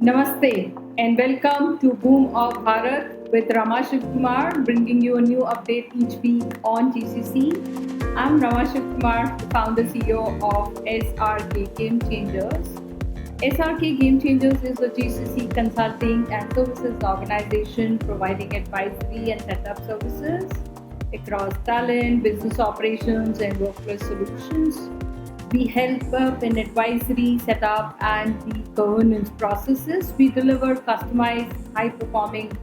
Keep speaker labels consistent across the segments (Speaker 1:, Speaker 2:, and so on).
Speaker 1: Namaste and welcome to Bhoom of Bharat with Rama Shivkumar, bringing you a new update each week on GCC. I'm Rama Shivkumar, the founder CEO of SRK Game Changers. SRK Game Changers is a GCC consulting and services organization providing advisory and setup services across talent, business operations, and workplace solutions. We help up in advisory, setup, and the governance processes. We deliver customized, high performing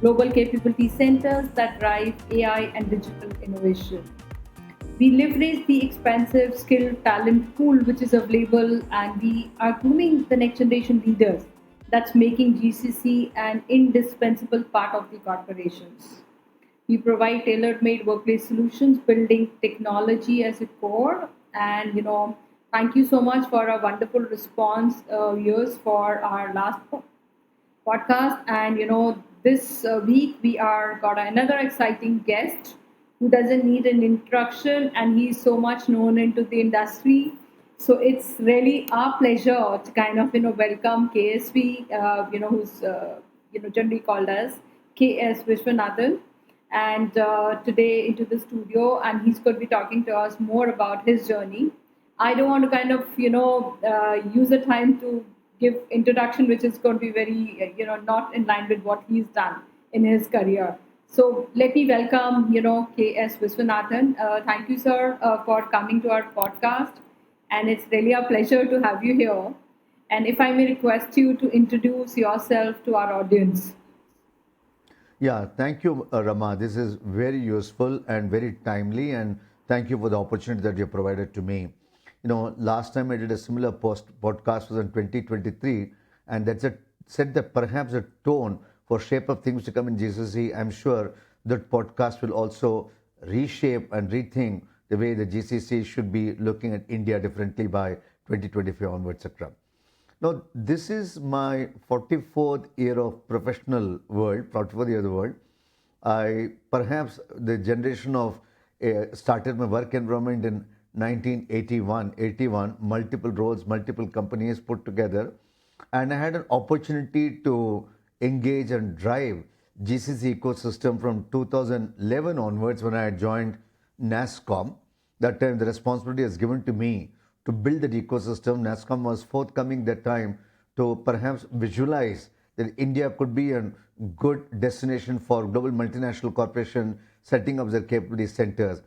Speaker 1: global capability centers that drive AI and digital innovation. We leverage the expansive skilled talent pool which is available, and we are grooming the next generation leaders that's making GCC an indispensable part of the corporations. We provide tailor-made workplace solutions, building technology as a core. And thank you so much for a wonderful response, years for our last podcast. And this week we are got another exciting guest who doesn't need an introduction, and he's so much known into the industry. So it's really our pleasure to kind of welcome KSV, who's generally called as KS Viswanathan, and today into the studio, and he's going to be talking to us more about his journey. I don't want to kind of use the time to give introduction, which is going to be very not in line with what he's done in his career. So let me welcome KS Viswanathan. Thank you, sir, for coming to our podcast, and it's really a pleasure to have you here. And if I may request you to introduce yourself to our audience.
Speaker 2: Yeah, thank you, Rama. This is very useful and very timely, and thank you for the opportunity that you provided to me. Last time I did a similar podcast was in 2023, and that's set that perhaps a tone for shape of things to come in GCC. I'm sure that podcast will also reshape and rethink the way the GCC should be looking at India differently by 2025 onwards, etc. Now, this is my 44th year of professional world, 44th year of the world. I perhaps the generation of started my work environment in 1981, multiple roles, multiple companies put together. And I had an opportunity to engage and drive GCC ecosystem from 2011 onwards when I joined NASSCOM. That time the responsibility was given to me to build that ecosystem. NASSCOM was forthcoming that time to perhaps visualize that India could be a good destination for global multinational corporation setting up their capability centers.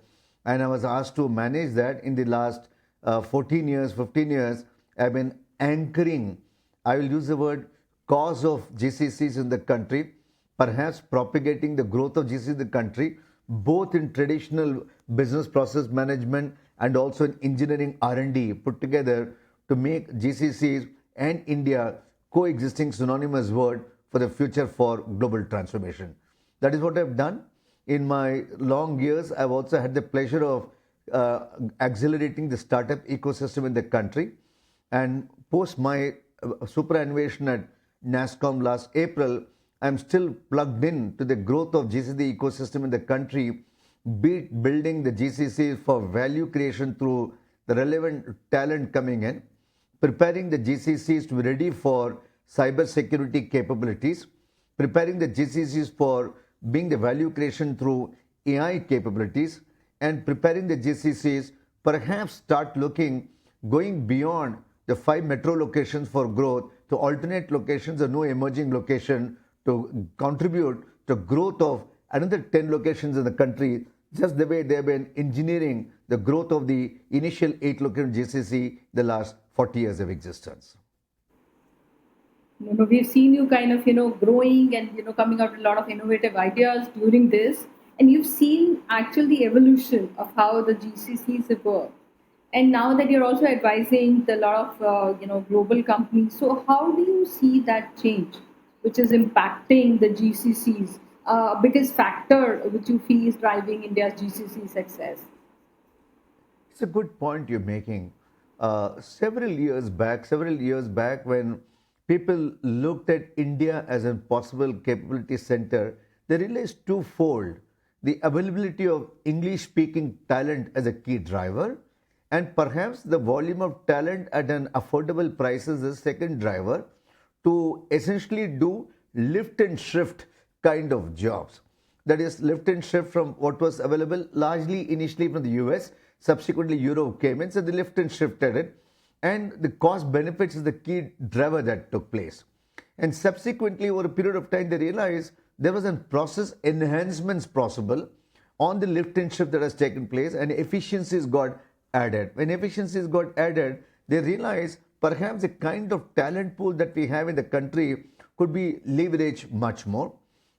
Speaker 2: And I was asked to manage that in the last 14 years, 15 years. I've been anchoring, I will use the word, cause of GCCs in the country, perhaps propagating the growth of GCC in the country, both in traditional business process management and also in engineering R&D put together to make GCCs and India coexisting synonymous word for the future for global transformation. That is what I've done. In my long years, I've also had the pleasure of accelerating the startup ecosystem in the country. And post my superannuation at NASSCOM last April, I'm still plugged in to the growth of GCC ecosystem in the country, be it building the GCCs for value creation through the relevant talent coming in, preparing the GCCs to be ready for cyber security capabilities, preparing the GCCs for being the value creation through AI capabilities, and preparing the GCCs perhaps start looking, going beyond the 5 metro locations for growth to alternate locations or no emerging location to contribute to growth of another 10 locations in the country, just the way they've been engineering the growth of the initial 8 location GCC the last 40 years of existence.
Speaker 1: We've seen you kind of growing and coming out with a lot of innovative ideas during this, and you've seen actually the evolution of how the GCCs have worked. And now that you're also advising a lot of global companies, so how do you see that change, which is impacting the GCCs? Biggest factor which you feel is driving India's GCC success?
Speaker 2: It's a good point you're making. Several years back, when people looked at India as a possible capability center, they realized twofold: the availability of English-speaking talent as a key driver, and perhaps the volume of talent at an affordable price is the second driver to essentially do lift and shift kind of jobs. That is, lift and shift from what was available largely initially from the US, subsequently Europe came in, so they lift and shifted it. And the cost benefits is the key driver that took place. And subsequently, over a period of time, they realized there was a process enhancements possible on the lift and shift that has taken place, and efficiencies got added. When efficiencies got added, they realized perhaps the kind of talent pool that we have in the country could be leveraged much more.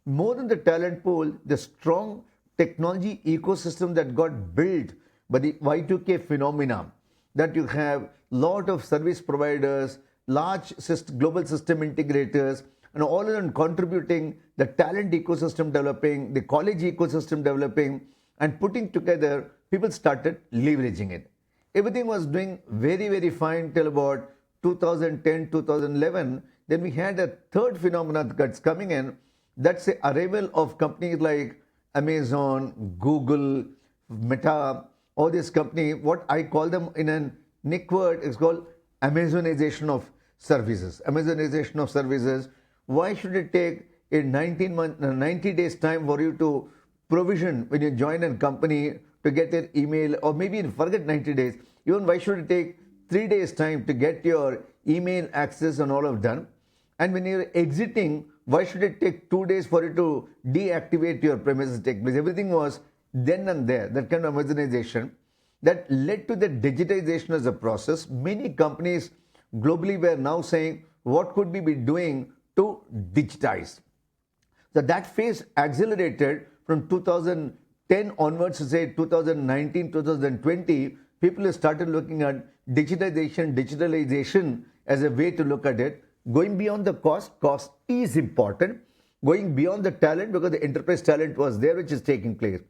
Speaker 2: More than the talent pool, the strong technology ecosystem that got built by the Y2K phenomena, that you have lot of service providers, large global system integrators, and all of them contributing, the talent ecosystem developing, the college ecosystem developing, and putting together, people started leveraging it. Everything was doing very, very fine till about 2010, 2011. Then we had a third phenomenon that's coming in. That's the arrival of companies like Amazon, Google, Meta, all these companies. What I call them in a nick word is called Amazonization of services. Amazonization of services. Why should it take a 90 days time for you to provision when you join a company to get your email, or maybe forget 90 days. Even why should it take 3 days time to get your email access and all of done? And when you're exiting, why should it take 2 days for you to deactivate your premises take place? Everything was then and there, that kind of Amazonization that led to the digitization as a process. Many companies globally were now saying, what could we be doing to digitize? So that phase accelerated from 2010 onwards to say 2019, 2020. People have started looking at digitalization as a way to look at it. Going beyond the cost is important. Going beyond the talent, because the enterprise talent was there, which is taking place.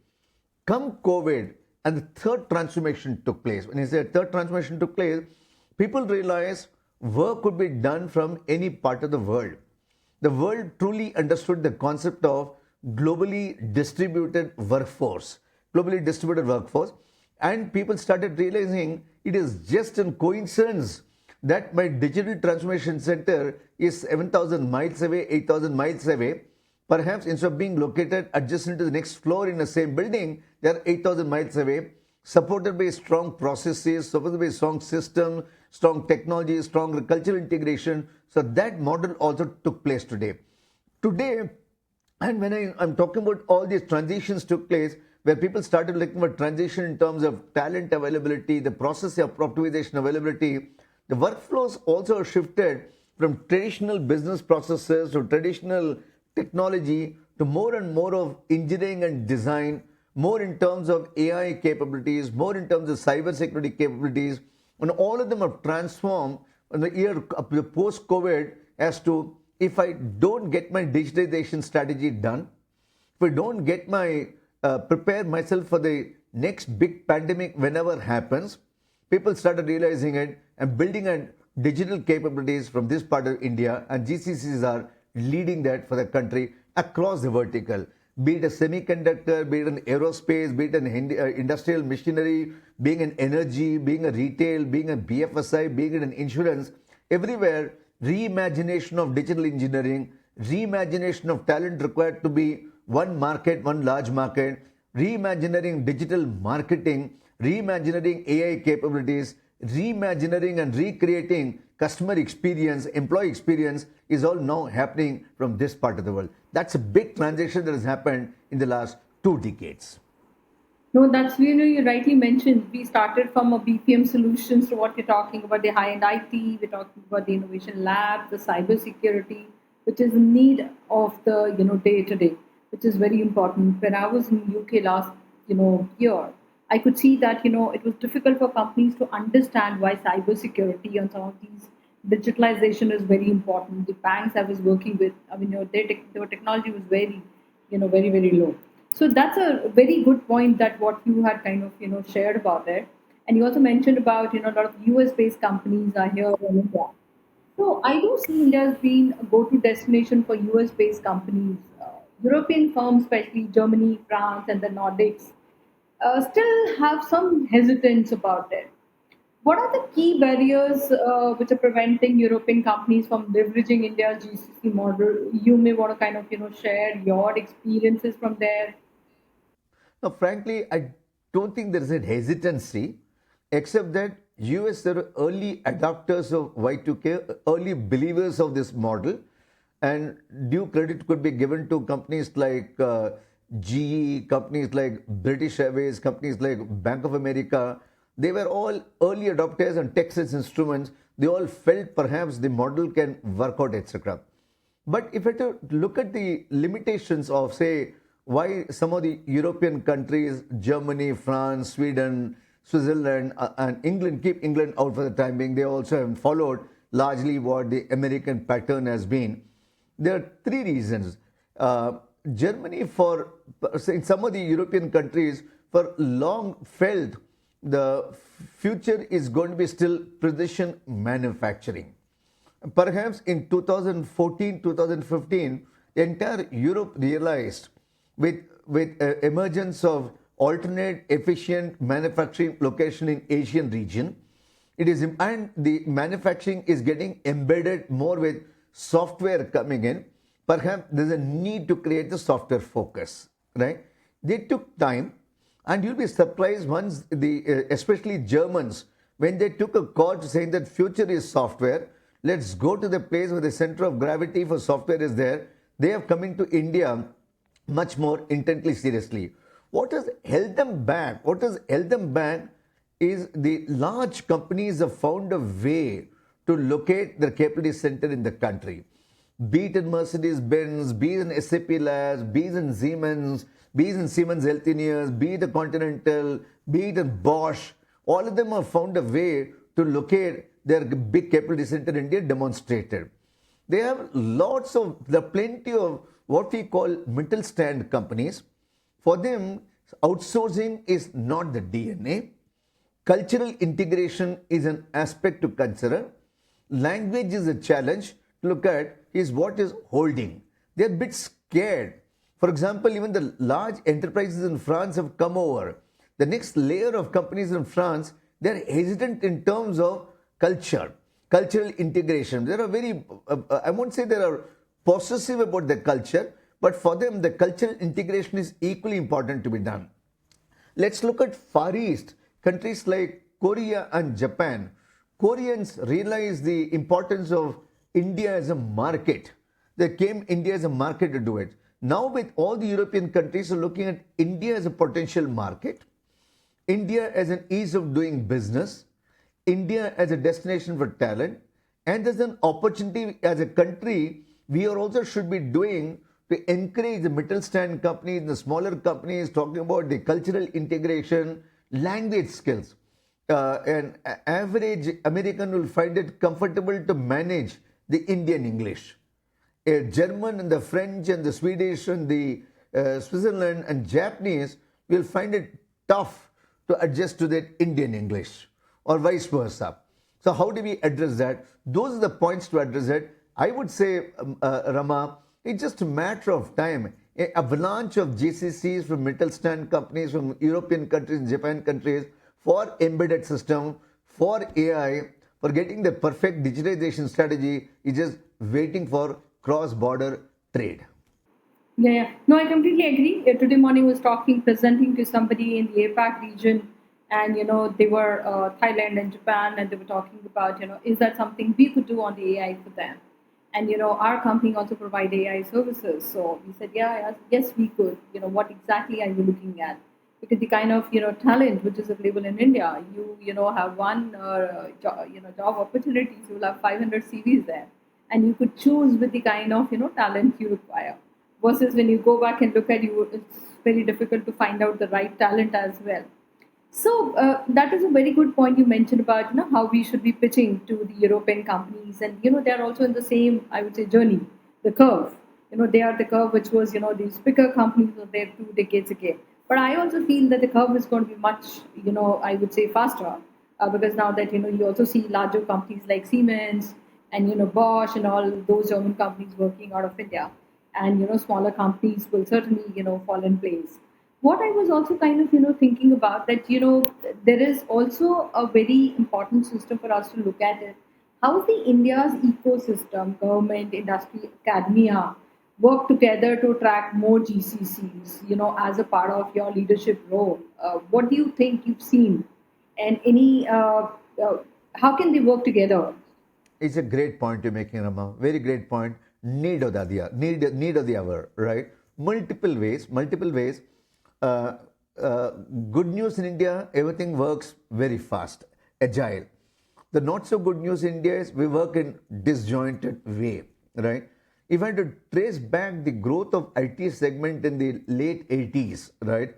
Speaker 2: Come COVID, and the third transformation took place. When I say third transformation took place, people realized work could be done from any part of the world. The world truly understood the concept of globally distributed workforce. Globally distributed workforce. And people started realizing it is just a coincidence that my digital transformation center is 7,000 miles away, 8,000 miles away. Perhaps instead of being located adjacent to the next floor in the same building, they are 8,000 miles away, supported by strong processes, supported by strong system, strong technology, strong cultural integration. So that model also took place today. Today, and when I'm talking about all these transitions took place, where people started looking at transition in terms of talent availability, the process of optimization availability, the workflows also shifted from traditional business processes to traditional technology to more and more of engineering and design, more in terms of AI capabilities, more in terms of cyber security capabilities, and all of them have transformed in the year post-COVID as to, if I don't get my digitization strategy done, if I don't get my prepare myself for the next big pandemic whenever happens, people started realizing it and building a digital capabilities from this part of India, and GCCs are leading that for the country across the vertical. Be it a semiconductor, be it an aerospace, be it an industrial machinery, being an energy, being a retail, being a BFSI, being it an insurance, everywhere, reimagination of digital engineering, reimagination of talent required to be one market, one large market, reimagining digital marketing, reimagining AI capabilities, reimagining and recreating customer experience, employee experience is all now happening from this part of the world. That's a big transition that has happened in the last 2 decades.
Speaker 1: No, that's you rightly mentioned. We started from a BPM solutions to what we're talking about, the high-end IT. We're talking about the innovation lab, the cyber security, which is the need of the day to day, which is very important. When I was in UK last year, I could see that it was difficult for companies to understand why cyber security and some of these digitalization is very important. The banks I was working with, I mean, their technology was very very very low. So that's a very good point that what you had kind of shared about it. And you also mentioned about a lot of US based companies are here in India. So I do see India as being a go-to destination for US based companies. European firms, especially Germany, France, and the Nordics, still have some hesitance about it. What are the key barriers which are preventing European companies from leveraging India's GCC model? You may want to kind of share your experiences from there.
Speaker 2: Now, frankly, I don't think there is a hesitancy, except that US are early adopters of Y2K, early believers of this model, and due credit could be given to companies like GE, companies like British Airways, companies like Bank of America. They were all early adopters and Texas Instruments. They all felt perhaps the model can work out, etc. But if I to look at the limitations of, say, why some of the European countries, Germany, France, Sweden, Switzerland, and England, keep England out for the time being, they also have followed largely what the American pattern has been. There are three reasons. Germany, in some of the European countries, for long felt the future is going to be still precision manufacturing. Perhaps in 2014, 2015, the entire Europe realized with emergence of alternate efficient manufacturing location in Asian region, and the manufacturing is getting embedded more with software coming in. Perhaps there's a need to create the software focus, right? They took time, and you'll be surprised once especially Germans, when they took a call to saying that future is software, let's go to the place where the center of gravity for software is there. They have come into India much more intently seriously. What has held them back? What has held them back is the large companies have found a way to locate their capability center in the country. Be it in Mercedes-Benz, be it in SAP Labs, be it in Siemens, be it in Siemens Healthineers, be it in Continental, be it in Bosch, all of them have found a way to locate their big capability center in India demonstrated. They have plenty of what we call middle stand companies. For them, outsourcing is not the DNA. Cultural integration is an aspect to consider. Language is a challenge to look at, is what is holding. They're a bit scared. For example, even the large enterprises in France have come over. The next layer of companies in France, they're hesitant in terms of cultural integration. They are I won't say they are possessive about the culture, but for them, the cultural integration is equally important to be done. Let's look at Far East, countries like Korea and Japan. Koreans realized the importance of India as a market. They came India as a market to do it. Now with all the European countries are looking at India as a potential market, India as an ease of doing business, India as a destination for talent, and there's an opportunity as a country we are also should be doing to encourage the middle stand companies, the smaller companies, talking about the cultural integration, language skills. An average American will find it comfortable to manage the Indian English. A German and the French and the Swedish and the Switzerland and Japanese will find it tough to adjust to that Indian English, or vice versa. So how do we address that? Those are the points to address it. I would say, Rama, it's just a matter of time. An avalanche of GCCs from middle stand companies from European countries, Japan countries, for embedded system, for AI, for getting the perfect digitization strategy is just waiting for cross-border trade.
Speaker 1: Yeah, yeah. No, I completely agree. Today morning I was presenting to somebody in the APAC region, and they were Thailand and Japan, and they were talking about is that something we could do on the AI for them, and our company also provide AI services. So we said, yeah, yes, we could. What exactly are you looking at? Because the kind of talent which is available in India, you have one job opportunities, you will have 500 CVs there, and you could choose with the kind of talent you require. Versus when you go back and look at you, it's very difficult to find out the right talent as well. So that is a very good point you mentioned about how we should be pitching to the European companies, and they are also in the same, I would say, journey, the curve. They are the curve which was these bigger companies were there 2 decades ago. But I also feel that the curve is going to be much I would say faster, because now that you also see larger companies like Siemens and Bosch and all those German companies working out of India, and smaller companies will certainly fall in place. What I was also kind of thinking about that there is also a very important system for us to look at it. How the India's ecosystem, government, industry, academia work together to attract more GCCs, as a part of your leadership role. What do you think you've seen? And uh, how can they work together?
Speaker 2: It's a great point you're making, Rama. Very great point. Need of the other, need of the hour, right? Multiple ways. Uh, uh, Good news in India, everything works very fast, agile. The not so good news in India is we work in disjointed way, right? If I had to trace back the growth of IT segment in the late 80s, right?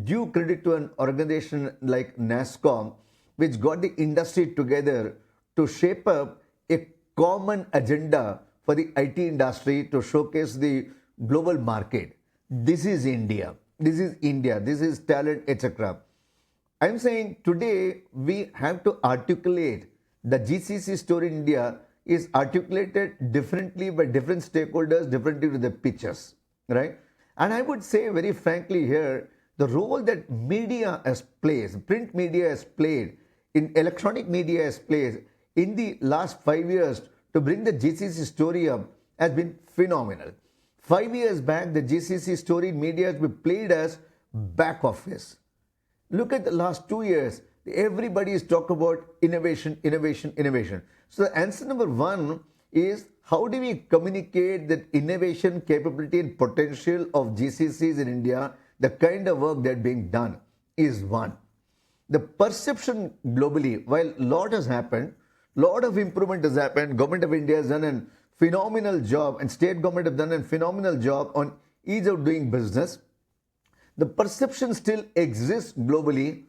Speaker 2: Due credit to an organization like NASSCOM, which got the industry together to shape up a common agenda for the IT industry to showcase the global market. This is India. This is India. This is talent, etc. I'm saying today we have to articulate the GCC story in India is articulated differently by different stakeholders, differently to the pitches, right? And I would say very frankly here, the role that media has played, print media has played, in electronic media has played in the last 5 years to bring the GCC story up has been phenomenal. 5 years back, the GCC story in media has been played as back office. Look at the last 2 years. Everybody is talking about innovation, innovation, innovation. So the answer number one is how do we communicate that innovation capability and potential of GCCs in India, the kind of work that being done is one. The perception globally, while lot has happened, lot of improvement has happened, Government of India has done a phenomenal job and state government have done a phenomenal job on ease of doing business. The perception still exists globally.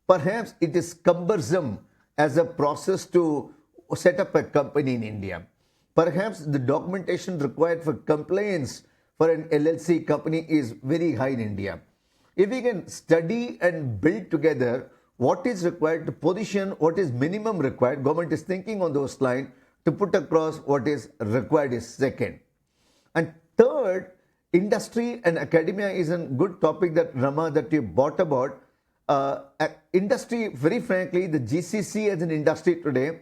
Speaker 2: Perhaps it is cumbersome as a process to set up a company in India. Perhaps the documentation required for compliance for an LLC company is very high in India. If we can study and build together what is required to position, what is minimum required, government is thinking on those lines to put across what is required is second. And third, industry and academia is a good topic that Rama that you brought about. Industry, very frankly, the GCC as an industry today,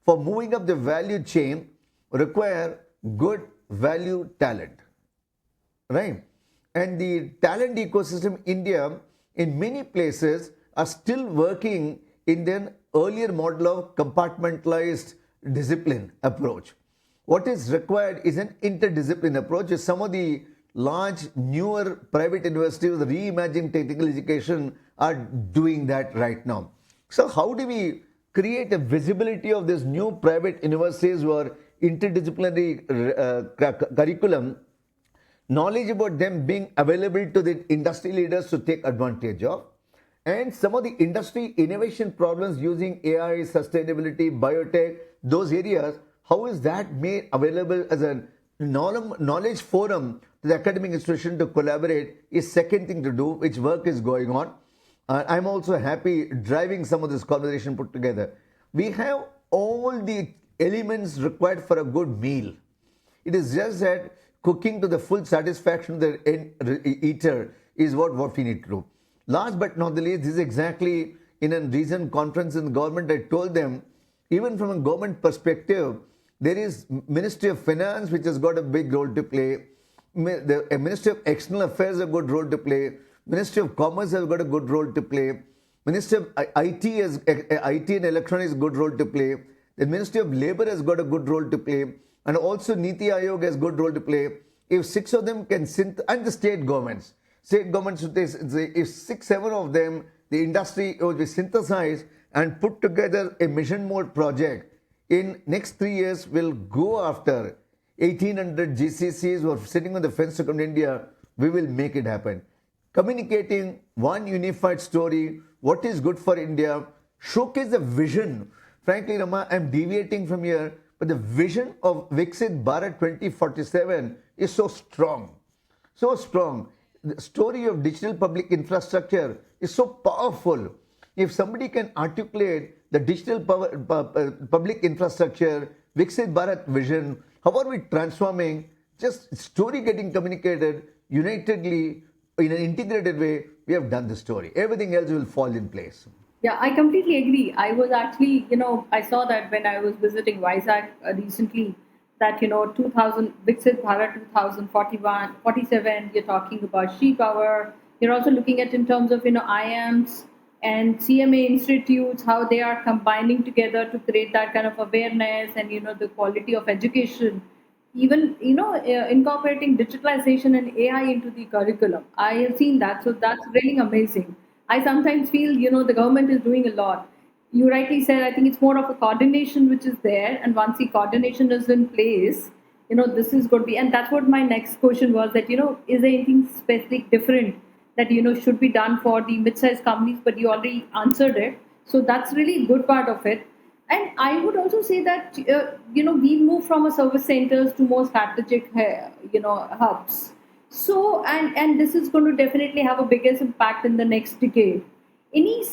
Speaker 2: for moving up the value chain, require good value talent, right? And the talent ecosystem India in many places are still working in their earlier model of compartmentalized discipline approach. What is required is an interdiscipline approach. Some of the large, newer private universities with reimagining technical education are doing that right now. So how do we create a visibility of this new private universities who are interdisciplinary curriculum, knowledge about them being available to the industry leaders to take advantage of, and some of the industry innovation problems using AI, sustainability, biotech, those areas, how is that made available as a knowledge forum to the academic institution to collaborate is second thing to do, which work is going on. I'm also happy driving some of this conversation put together. We have all the elements required for a good meal. It is just that cooking to the full satisfaction of the end eater is what we need to do. Last but not the least, this is exactly in a recent conference in the government, I told them, even from a government perspective, there is Ministry of Finance, which has got a big role to play. The Ministry of External Affairs has a good role to play. Ministry of Commerce has got a good role to play. Ministry of IT has IT and Electronics good role to play. The Ministry of Labor has got a good role to play, and also Niti Aayog has good role to play. If six of them can and the state governments if 6, 7 of them, the industry will be synthesized and put together a mission mode project. In next 3 years, we'll go after 1800 GCCs who are sitting on the fence to come to India. We will make it happen. Communicating one unified story, what is good for India, showcase the vision. Frankly, Rama, I'm deviating from here, but the vision of Viksit Bharat 2047 is so strong. So strong. The story of digital public infrastructure is so powerful. If somebody can articulate the digital public infrastructure, Viksit Bharat vision, how are we transforming, just story getting communicated unitedly in an integrated way, we have done the story. Everything else will fall in place.
Speaker 1: Yeah, I completely agree. I was actually, I saw that when I was visiting Vizag recently, that, 2000, Viksit Bharat 2041, 47, you're talking about she power. You're also looking at in terms of, IAMs and CMA institutes, how they are combining together to create that kind of awareness and, the quality of education, even incorporating digitalization and AI into the curriculum. I have seen that, so that's really amazing. I sometimes feel the government is doing a lot. You rightly said, I think it's more of a coordination which is there, and once the coordination is in place, this is going to be. And that's what my next question was, that is there anything specific different that should be done for the mid-sized companies, but you already answered it, so that's really good part of it. And I would also say that we move from a service centers to more strategic hubs. So and this is going to definitely have a biggest impact in the next decade. Any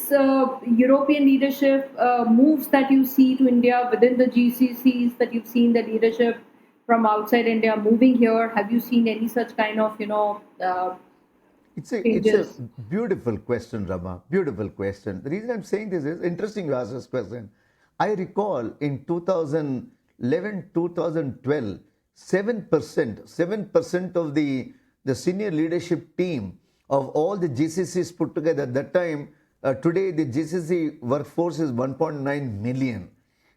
Speaker 1: European leadership moves that you see to India within the GCCs, that you've seen the leadership from outside India moving here? Have you seen any such kind of
Speaker 2: It's a
Speaker 1: changes?
Speaker 2: beautiful question, Rama. Beautiful question. The reason I'm saying this is interesting you ask this question. I recall in 2011, 2012, 7% of the senior leadership team of all the GCCs put together at that time, today the GCC workforce is 1.9 million.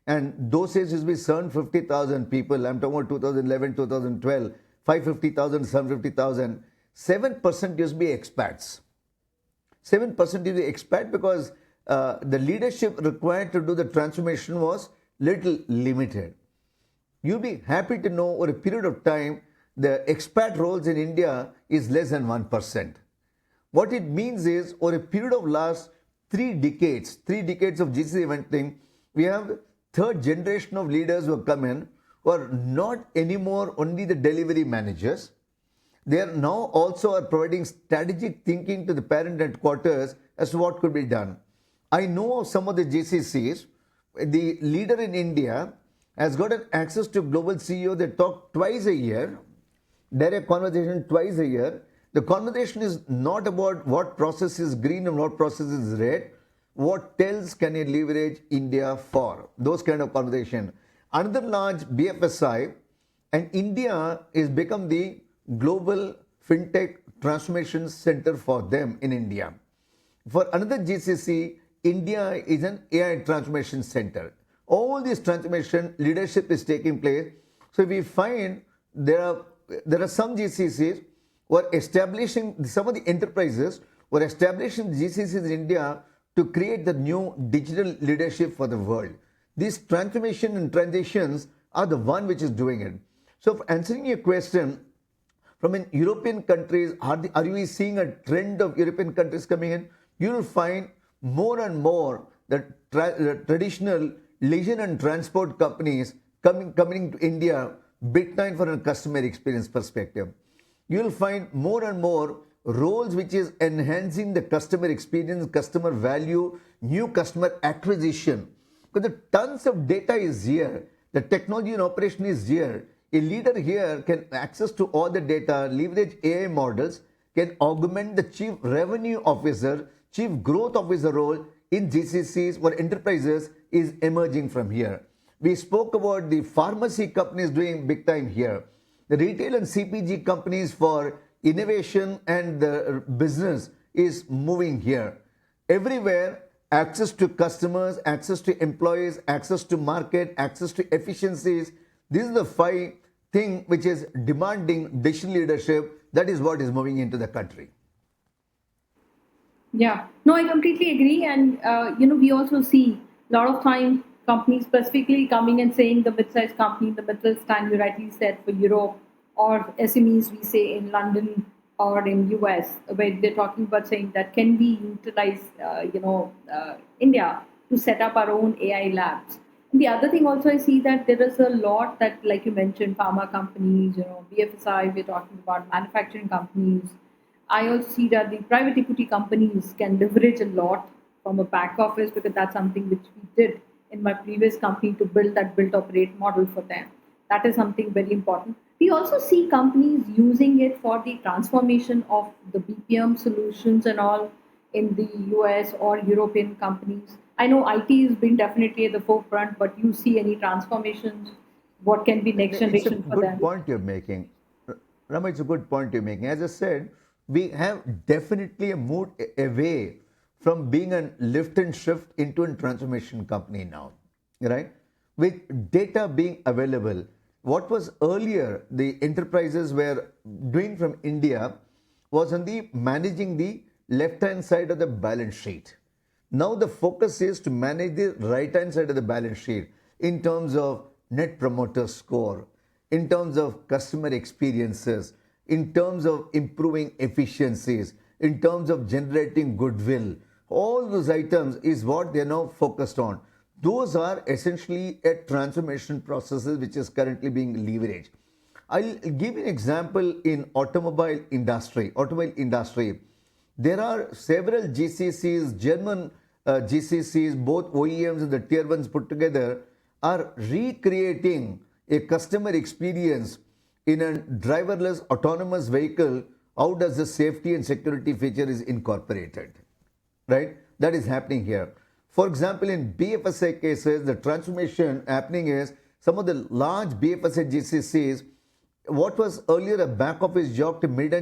Speaker 2: And those days used to be 750,000 people. I'm talking about 2011, 2012, 550,000, 750,000. 7% used to be expats. 7% is the expat because the leadership required to do the transformation was little limited. You'll be happy to know over a period of time, the expat roles in India is less than 1%. What it means is, over a period of last 3 decades of GCC eventing, we have third generation of leaders who have come in who are not anymore only the delivery managers. They are now also are providing strategic thinking to the parent headquarters as to what could be done. I know of some of the GCCs. The leader in India has got an access to global CEO. They talk twice a year, direct conversation twice a year. The conversation is not about what process is green and what process is red. What else can you leverage India for? Those kind of conversation. Another large BFSI, and India is become the global fintech transformation center for them in India. For another GCC, India is an AI transformation center. All this transformation leadership is taking place. So we find there are some GCCs who are establishing, some of the enterprises were establishing GCCs in India to create the new digital leadership for the world. These transformation and transitions are the one which is doing it. So, for answering your question, from in European countries, are you seeing a trend of European countries coming in? You will find more and more that the traditional leisure and transport companies coming to India big time for a customer experience perspective. You will find more and more roles which is enhancing the customer experience, customer value, new customer acquisition. Because the tons of data is here, the technology and operation is here. A leader here can access to all the data, leverage AI models, can augment the chief revenue officer, chief growth officer role in GCCs or enterprises is emerging from here. We spoke about the pharmacy companies doing big time here. The retail and CPG companies for innovation and the business is moving here. Everywhere, access to customers, access to employees, access to market, access to efficiencies. These are the five things which is demanding digital leadership. That is what is moving into the country.
Speaker 1: Yeah, no, I completely agree. And, we also see a lot of time companies specifically coming and saying the mid-sized company, the Mittelstand, you rightly said, for Europe, or SMEs, we say in London or in US, where they're talking about saying that can we utilize, India to set up our own AI labs. And the other thing also I see that there is a lot that, like you mentioned, pharma companies, BFSI, we're talking about manufacturing companies. I also see that the private equity companies can leverage a lot from a back office, because that's something which we did in my previous company to build that build operate model for them. That is something very important. We also see companies using it for the transformation of the BPM solutions and all. in the US or European companies? I know IT has been definitely at the forefront, but you see any transformations? What can be next
Speaker 2: It's a
Speaker 1: generation for
Speaker 2: good
Speaker 1: them?
Speaker 2: point you're making. Rama, it's a good point you're making. As I said, we have definitely moved away from being a lift and shift into a transformation company now, right? With data being available, what was earlier the enterprises were doing from India was on the managing the left hand side of the balance sheet. Now the focus is to manage the right hand side of the balance sheet in terms of net promoter score, in terms of customer experiences, in terms of improving efficiencies, in terms of generating goodwill. All those items is what they are now focused on. Those are essentially a transformation processes which is currently being leveraged. I'll give you an example in automobile industry. Automobile industry, there are several GCCs, German GCCs, both OEMs and the tier ones put together, are recreating a customer experience in a driverless autonomous vehicle. How does the safety and security feature is incorporated? Right? That is happening here. For example, in BFSI cases, the transformation happening is some of the large BFSI GCCs, what was earlier a back office job to mid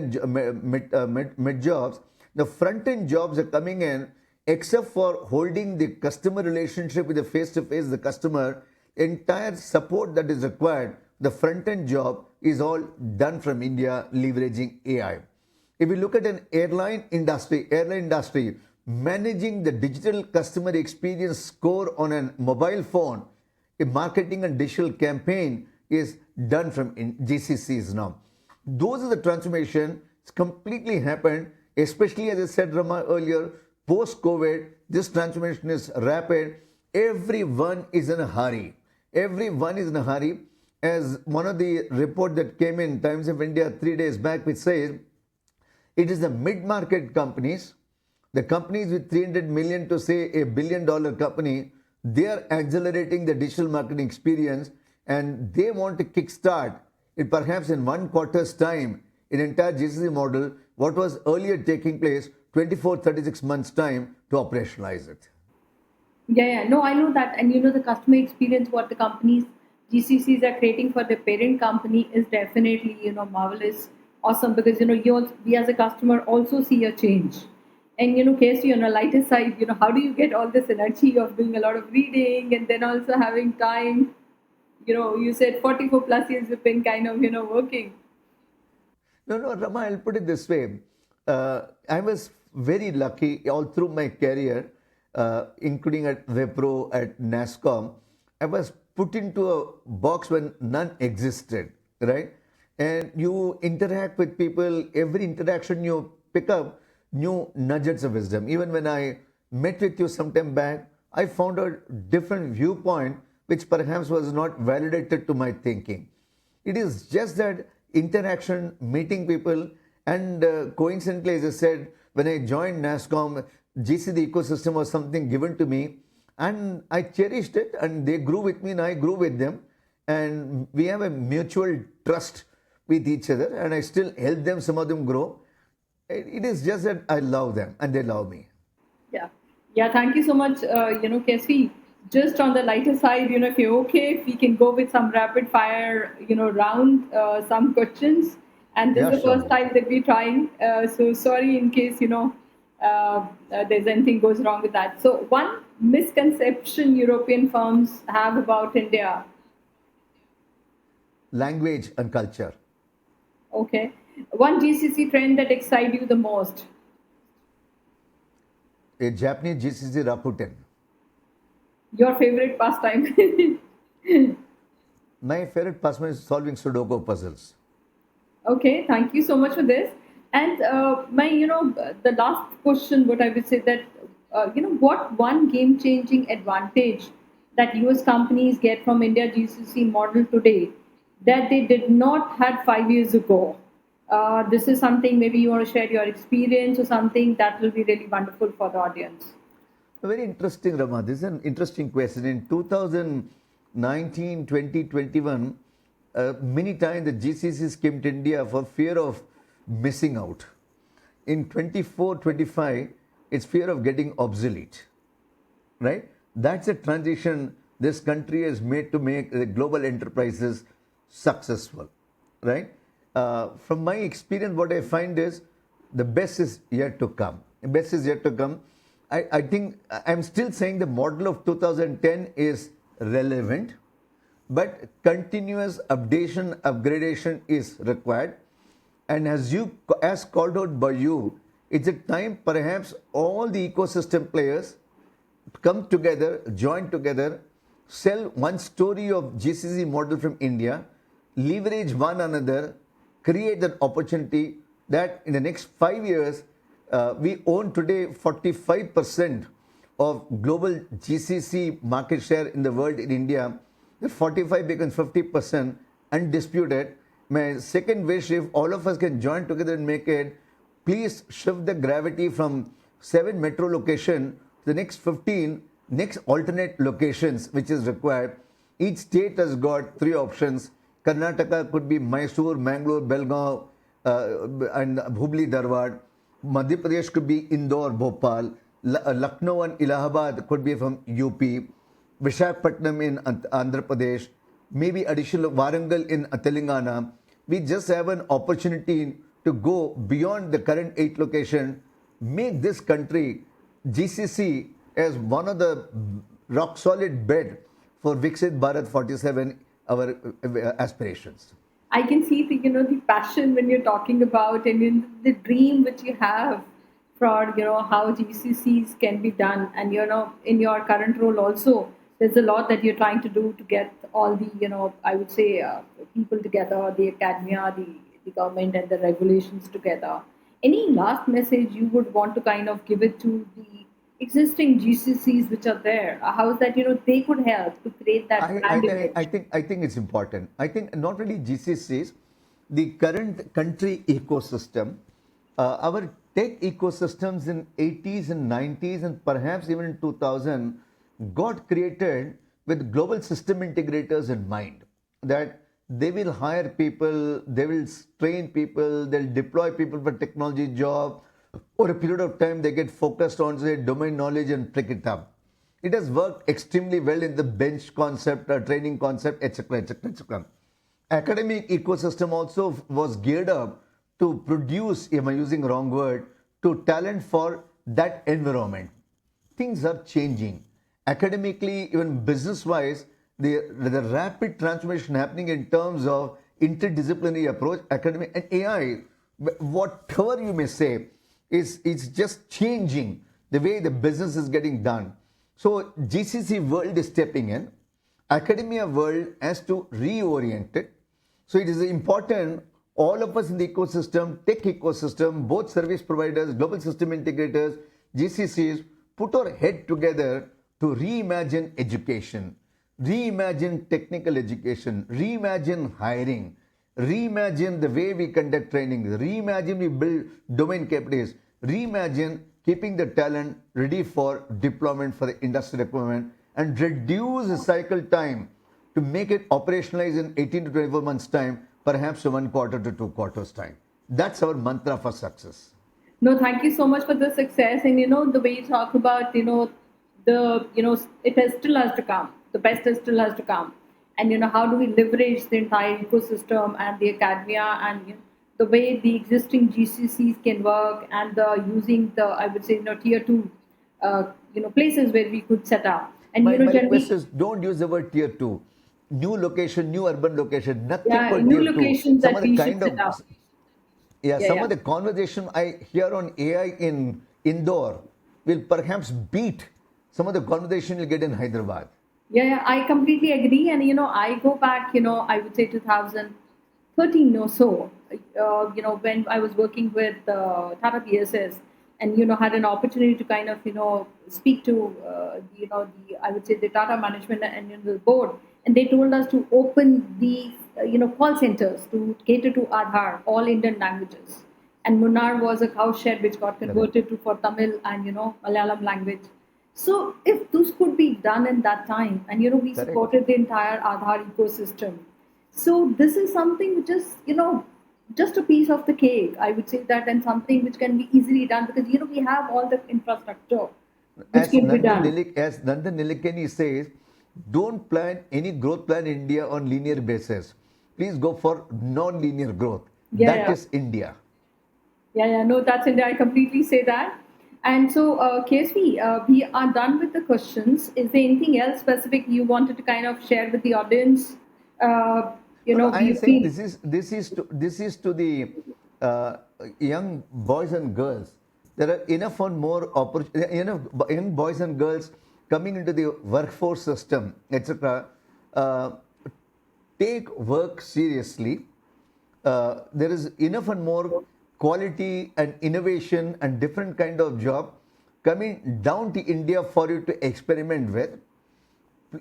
Speaker 2: jobs, the front end jobs are coming in, except for holding the customer relationship with the face to face the customer, entire support that is required, the front end job is all done from India leveraging AI. If you look at an airline industry, managing the digital customer experience score on a mobile phone, a marketing and digital campaign is done from GCCs now. Those are the transformation. It's completely happened, especially as I said, Rama, earlier, post-COVID, this transformation is rapid. Everyone is in a hurry. Everyone is in a hurry. As one of the report that came in Times of India 3 days back, which says it is the mid-market companies, the companies with 300 million to say $1 billion company, they are accelerating the digital marketing experience and they want to kickstart it perhaps in 1 quarter's time in entire GCC model, what was earlier taking place 24, 36 months time to operationalize it.
Speaker 1: Yeah, yeah. No, I know that. And the customer experience, what the companies, GCCs are creating for their parent company is definitely, marvelous, awesome. Because, we as a customer also see a change. And, Casey, on a lighter side, how do you get all this energy of doing a lot of reading and then also having time? You said 44 plus years you've been kind of, working.
Speaker 2: No, no, Rama, I'll put it this way. I was very lucky all through my career, including at Wipro, at NASSCOM. I was put into a box when none existed, right? And you interact with people, every interaction you pick up new nuggets of wisdom. Even when I met with you some time back, I found a different viewpoint which perhaps was not validated to my thinking. It is just that interaction, meeting people, and coincidentally, as I said, when I joined NASSCOM, GCC ecosystem was something given to me, and I cherished it, and they grew with me, and I grew with them, and we have a mutual trust with each other, and I still help them, some of them grow. It is just that I love them, and they love me.
Speaker 1: Yeah. Yeah. Thank you so much, Kesvi. Just on the lighter side, if you're okay, if we can go with some rapid fire, round some questions. And this is
Speaker 2: Yeah,
Speaker 1: the first
Speaker 2: surely.
Speaker 1: time that we're trying. So sorry in case, there's anything goes wrong with that. So one misconception European firms have about India.
Speaker 2: Language and culture.
Speaker 1: Okay. One GCC trend that excites you the most.
Speaker 2: A Japanese GCC Rakuten.
Speaker 1: Your favorite pastime.
Speaker 2: My favorite pastime is solving Sudoku puzzles.
Speaker 1: Okay, thank you so much for this. And the last question, what I would say that, what one game-changing advantage that US companies get from India GCC model today that they did not had 5 years ago? This is something maybe you want to share your experience or something that will be really wonderful for the audience.
Speaker 2: Very interesting, Rama. This is an interesting question. In 2019, 2021, many times the GCCs came to India for fear of missing out. In 24, 25, It's fear of getting obsolete, right? That's a transition this country has made to make the global enterprises successful, right? From my experience, what I find is the best is yet to come. The best is yet to come. I think I'm still saying the model of 2010 is relevant, but continuous updation, upgradation is required. And as called out by you, it's a time perhaps all the ecosystem players come together, join together, sell one story of GCC model from India, leverage one another, create that opportunity that in the next 5 years, we own today 45% of global GCC market share in the world in India. The 45 becomes 50%, undisputed. My second wish, if all of us can join together and make it, please shift the gravity from 7 metro location to the next 15 next alternate locations which is required. Each state has got 3 options. Karnataka could be Mysore, Mangalore, Belgaum, and Hubli, Dharwad. Madhya Pradesh could be Indore, Bhopal. Lucknow and Allahabad could be from UP. Vishakhapatnam in Andhra Pradesh, maybe additional Warangal in Telangana. We just have an opportunity to go beyond the current 8 location, make this country GCC as one of the rock solid bed for Viksit Bharat 47, our aspirations.
Speaker 1: I can see the passion when you're talking about and in the dream which you have for how GCCs can be done, and in your current role also there's a lot that you're trying to do to get all the I would say people together, the academia, the government and the regulations together. Any last message you would want to kind of give it to the existing GCCs which are there? How is that they could help to create that
Speaker 2: I, I,
Speaker 1: brand
Speaker 2: I I
Speaker 1: image?
Speaker 2: think I think it's important. I think not only GCCs, the current country ecosystem, our tech ecosystems in 80s and 90s and perhaps even in 2000 got created with global system integrators in mind. That they will hire people, they will train people, they'll deploy people for technology job. For a period of time, they get focused on say domain knowledge and pick it up. It has worked extremely well in the bench concept, training concept, etc., etc., etc. Academic ecosystem also was geared up to produce, am I using wrong word, to talent for that environment. Things are changing. Academically, even business-wise, the rapid transformation happening in terms of interdisciplinary approach, academic and AI, whatever you may say, is it's just changing the way the business is getting done. So GCC world is stepping in. Academia world has to reorient it. So it is important all of us in the ecosystem, tech ecosystem, both service providers, global system integrators, GCCs, put our head together to reimagine education, reimagine technical education, reimagine hiring, reimagine the way we conduct training, reimagine we build domain capabilities, reimagine keeping the talent ready for deployment for the industry requirement, and reduce the cycle time to make it operationalize in 18 to 24 months time, perhaps 1 quarter to 2 quarters time. That's our mantra for success.
Speaker 1: No, thank you so much for the success. And the way you talk about, it has still has to come. The best is still has to come. And how do we leverage the entire ecosystem and the academia and the way the existing GCCs can work and the using the I would say tier two, places where we could set up. And
Speaker 2: My request
Speaker 1: generally,
Speaker 2: is don't use the word tier 2. New location, new urban location, nothing
Speaker 1: yeah,
Speaker 2: called
Speaker 1: new
Speaker 2: tier 2.
Speaker 1: locations
Speaker 2: Some
Speaker 1: that
Speaker 2: of the
Speaker 1: we should
Speaker 2: kind
Speaker 1: set
Speaker 2: of
Speaker 1: up.
Speaker 2: Yeah,
Speaker 1: Yeah,
Speaker 2: some of
Speaker 1: yeah.
Speaker 2: the conversation I hear on AI in Indore will perhaps beat some of the conversation you'll get in Hyderabad.
Speaker 1: Yeah, yeah, I completely agree. And I go back, I would say 2013 or so, when I was working with Tata PSS, and had an opportunity to kind of speak to the I would say the Tata management and the board, and they told us to open the call centers to cater to Aadhaar, all Indian languages. And Munnar was a cowshed which got
Speaker 2: Correct.
Speaker 1: converted to for Tamil and Malayalam language. So if this could be done in that time, and we
Speaker 2: Correct.
Speaker 1: supported the entire Aadhaar ecosystem. So this is something which is just a piece of the cake, I would say that, and something which can be easily done because we have all the infrastructure which
Speaker 2: As
Speaker 1: can be done.
Speaker 2: Nandan Nilekani says, don't plan any growth plan in India on linear basis. Please go for non-linear growth.
Speaker 1: Yeah,
Speaker 2: That
Speaker 1: yeah.
Speaker 2: is India.
Speaker 1: Yeah. No, that's India. I completely say that. And so, KSV, we are done with the questions. Is there anything else specific you wanted to kind of share with the audience?
Speaker 2: No, no, I am
Speaker 1: We've
Speaker 2: saying
Speaker 1: been,
Speaker 2: this is to the uh, young boys and girls. There are enough and more enough young boys and girls coming into the workforce system, etc. Uh, Take work seriously. There is enough and more quality and innovation and different kind of job coming down to India for you to experiment with.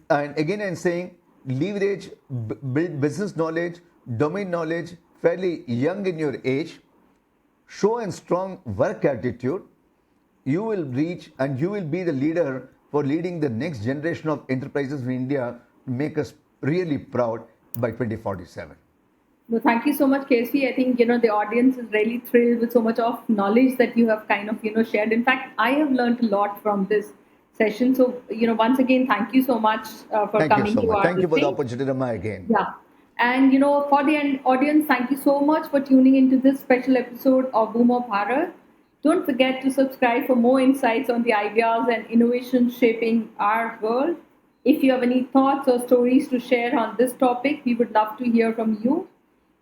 Speaker 2: And again, I'm saying leverage, build business knowledge, domain knowledge, fairly young in your age, show a strong work attitude. You will reach and you will be the leader for leading the next generation of enterprises in India to make us really proud by 2047.
Speaker 1: no, thank you so much, KSV. I think, the audience is really thrilled with so much of knowledge that you have kind of, shared. In fact, I have learned a lot from this session. So, once again, thank you so much for
Speaker 2: Thank you
Speaker 1: coming
Speaker 2: so
Speaker 1: to
Speaker 2: much.
Speaker 1: our
Speaker 2: Thank you for the
Speaker 1: listing.
Speaker 2: opportunity, Rama, again.
Speaker 1: Yeah. And for the audience, thank you so much for tuning into this special episode of Boom of Bharat. Don't forget to subscribe for more insights on the ideas and innovations shaping our world. If you have any thoughts or stories to share on this topic, we would love to hear from you.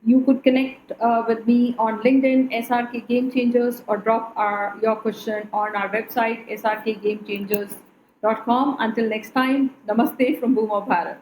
Speaker 1: You could connect with me on LinkedIn, SRK Game Changers, or drop your question on our website, srkgamechangers.com. Until next time, namaste from Boom of Bharat.